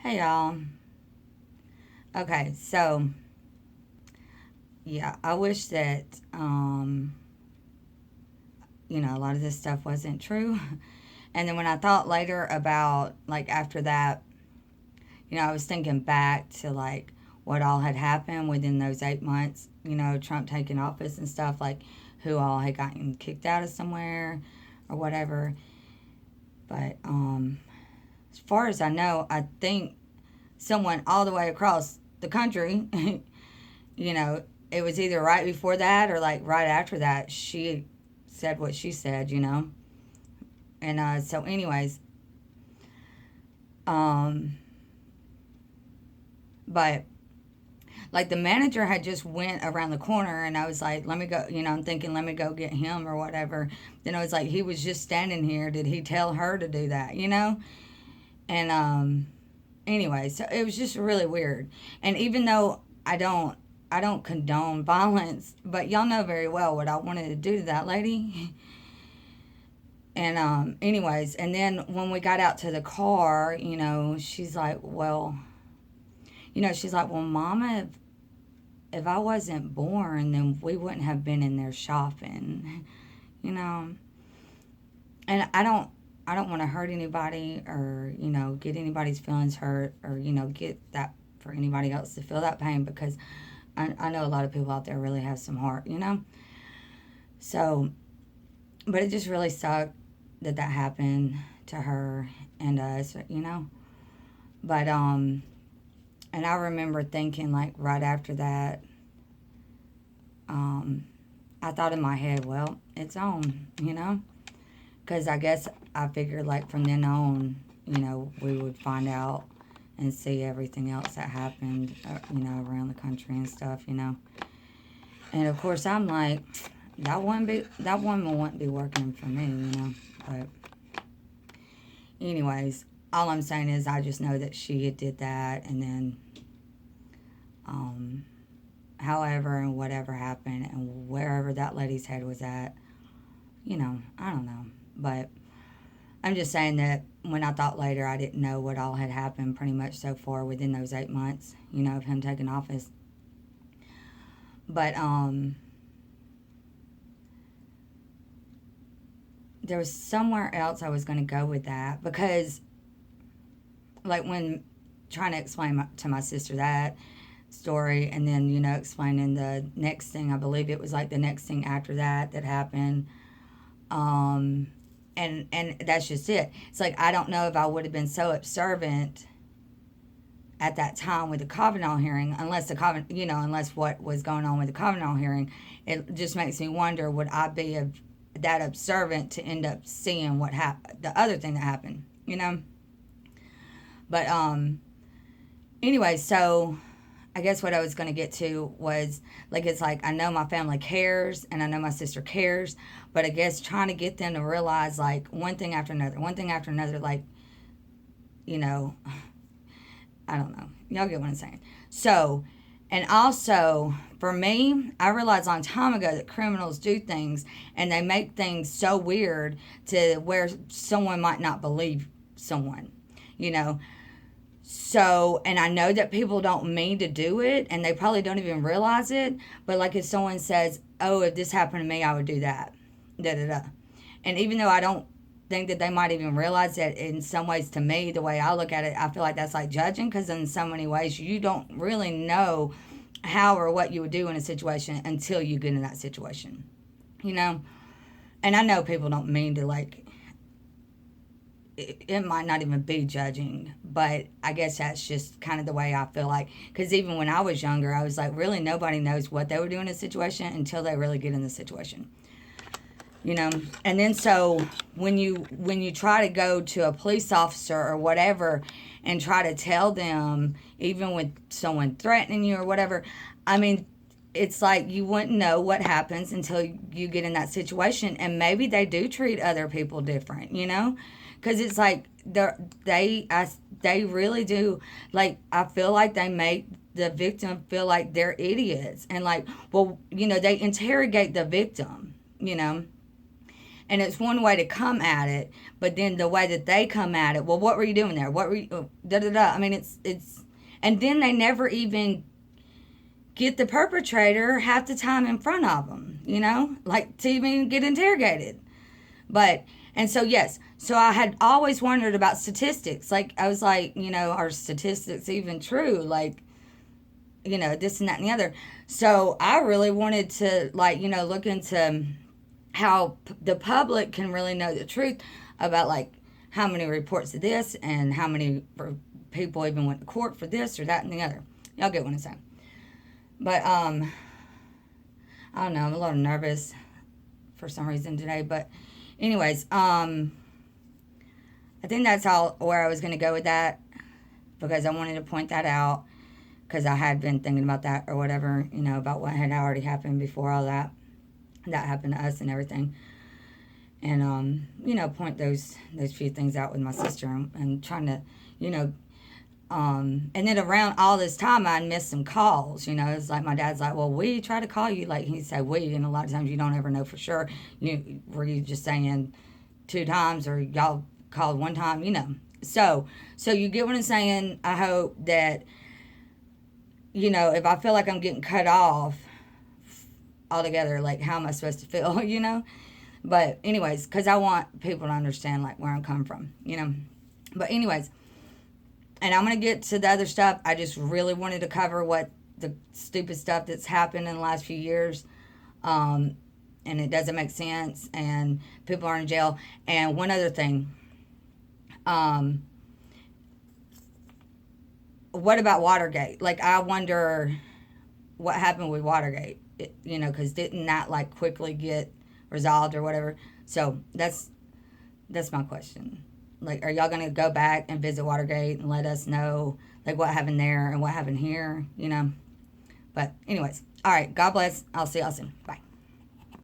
Hey y'all. Okay, so yeah, I wish that a lot of this stuff wasn't true. And then when I thought later about like after that, I was thinking back to like what all had happened within those 8 months, Trump taking office and stuff, like who all had gotten kicked out of somewhere or whatever. But as far as I know, I think someone all the way across the country you know, it was either right before that or like right after that. She said what she said. And so, anyways, um, but like the manager had just went around the corner, and I was like, let me go. I'm thinking, let me go get him or whatever. Then I was like, he was just standing here. Did he tell her to do that? And anyway, so it was just really weird. And even though I don't condone violence, but y'all know very well what I wanted to do to that lady. And anyways, and then when we got out to the car, she's like, well, she's like, well, Mama, if I wasn't born, then we wouldn't have been in there shopping, you know. And I don't want to hurt anybody or get anybody's feelings hurt or get that for anybody else to feel that pain because I know a lot of people out there really have some heart. So, but it just really sucked that happened to her and us. But and I remember thinking like right after that, um, I thought in my head, well, it's on. Because I guess I figured like from then on, we would find out and see everything else that happened, around the country and stuff. And of course, I'm like, that woman wouldn't be working for me. But anyways, all I'm saying is I just know that she did that, and then, um, however and whatever happened, and wherever that lady's head was at, I don't know, but I'm just saying that when I thought later, I didn't know what all had happened pretty much so far within those 8 months, of him taking office. But there was somewhere else I was going to go with that because, like, when trying to explain to my sister that story, and then explaining the next thing, I believe it was like the next thing after that happened. Um, and that's just it. It's like I don't know if I would have been so observant at that time with the Kavanaugh hearing, unless unless what was going on with the Kavanaugh hearing, it just makes me wonder would I be that observant to end up seeing what happened, the other thing that happened. But anyway, so I guess what I was going to get to was like it's like I know my family cares and I know my sister cares, but I guess trying to get them to realize like one thing after another, like you know, I don't know. Y'all get what I'm saying. So, and also for me, I realized a long time ago that criminals do things and they make things so weird to where someone might not believe someone, you know. So, and I know that people don't mean to do it and they probably don't even realize it. But like if someone says, oh, if this happened to me, I would do that. Da da da. And even though I don't think that they might even realize that in some ways, to me, the way I look at it, I feel like that's like judging because in so many ways you don't really know how or what you would do in a situation until you get in that situation, you know? And I know people don't mean to like it might not even be judging, but I guess that's just kind of the way I feel like. Because even when I was younger, I was like, really, nobody knows what they would do in a situation until they really get in the situation, you know. And then so when you try to go to a police officer or whatever, and try to tell them, even with someone threatening you or whatever, I mean, it's like you wouldn't know what happens until you get in that situation, and maybe they do treat other people different. Because it's like they really do, like I feel like they make the victim feel like they're idiots, and like, well, they interrogate the victim. And it's one way to come at it, but then the way that they come at it, well, what were you doing there? What were you, da da da. I mean, it's, and then they never even get the perpetrator half the time in front of them, like to even get interrogated. But, and so, yes, so I had always wondered about statistics. Like, I was like, are statistics even true? Like, this and that and the other. So I really wanted to, like, look into how the public can really know the truth about, like, how many reports of this and how many people even went to court for this or that and the other. Y'all get what I'm saying. But, I don't know, I'm a little nervous for some reason today. But anyways, I think that's all where I was going to go with that, because I wanted to point that out, because I had been thinking about that or whatever, about what had already happened before all that happened to us and everything. And, point those few things out with my sister and trying to, and then around all this time, I'd missed some calls, It's like my dad's like, well, we try to call you. Like, he said we, and a lot of times you don't ever know for sure. Were you just saying 2 times or y'all called 1 time, So you get what I'm saying? I hope that, if I feel like I'm getting cut off altogether, like, how am I supposed to feel, But anyways, because I want people to understand, like, where I'm coming from, But anyways, and I'm going to get to the other stuff. I just really wanted to cover what the stupid stuff that's happened in the last few years. And it doesn't make sense. And people are in jail. And one other thing. What about Watergate? Like, I wonder what happened with Watergate, because didn't that, like, quickly get resolved or whatever? So that's my question. Like, are y'all going to go back and visit Watergate and let us know, like, what happened there and what happened here, But anyways, all right, God bless. I'll see y'all soon. Bye.